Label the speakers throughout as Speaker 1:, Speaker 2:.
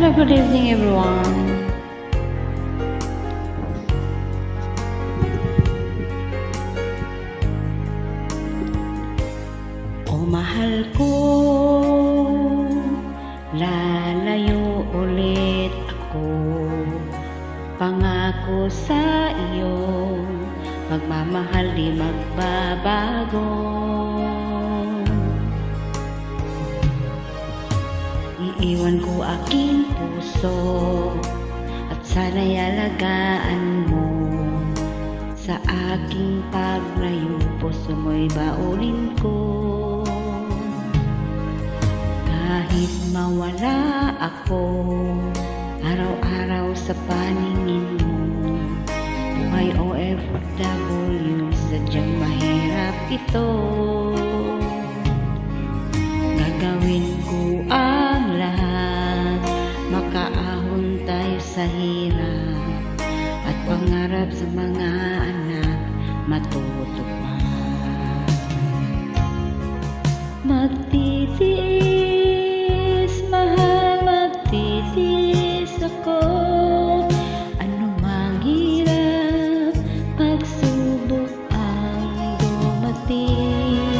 Speaker 1: Hello, good evening everyone. O mahal ko, lalayo ulit ako. Pangako sa iyo, magmamahal di magbabago. Iiwan ko aking puso at sana'y alagaan mo. Sa aking paglayo, puso mo'y baunin ko. Kahit mawala ako araw-araw sa paningin mo, buhay OFW, sadyang mahirap ito. Gagawin ko ang lahat, makaahon tayo sa hirap, at pangarap sa mga anak matutupad. Magtitiis, mahal, magtitiis ako. Anumang hirap, pagsubok ang dumating.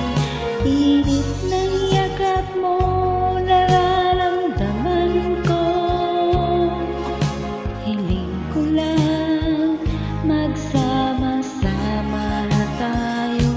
Speaker 1: Init ng yakap mo, nararamdaman ko. Hiling ko lang, magsama-sama na tayo.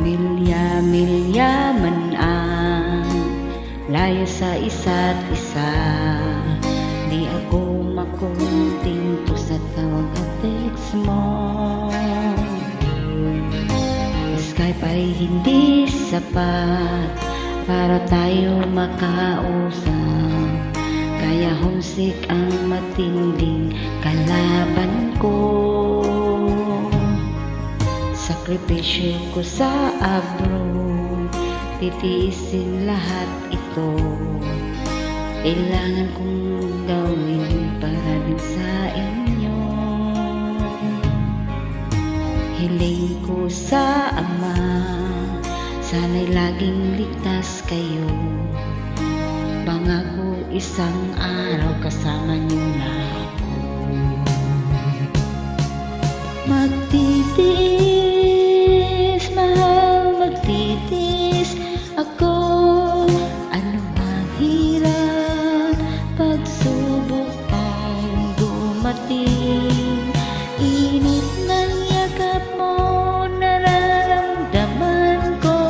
Speaker 1: Milya-milya man ang layo sa isa't isa, di ako makuntinto sa tawag at text mo. Skype ay hindi sapat para tayo makausap, kaya homesick ang matinding kalaban ko. Sakripisyo ko sa abroad, titiisin lahat ito. Kailangan kong gawin para din sa inyo. Hiling ko sa Ama, sana'y laging ligtas kayo. Pangako isang araw kasama niyo na ako. Magtitiis, mahal, magtitiis ako. Anumang hirap, pagsubok ang dumating. Init ng yakap mo, nararamdaman ko.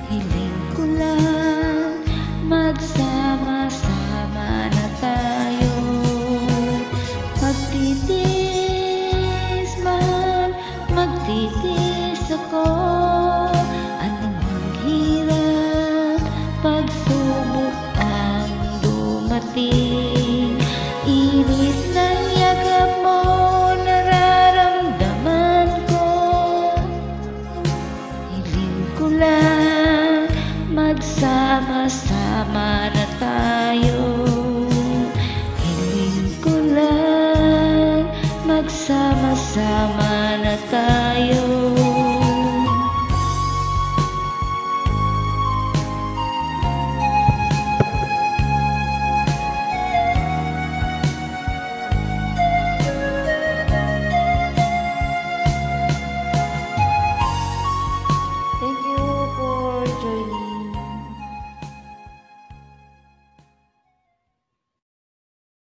Speaker 1: Hiling ko lang, magsama-sama na tayo. Magtitiis, magtitiis ako. Anumang hirap, pagsubok ang dumating. Init ng yakap mo, nararamdaman ko. Hiling ko lang, magsama-sama na tayo. Hiling ko lang, magsama-sama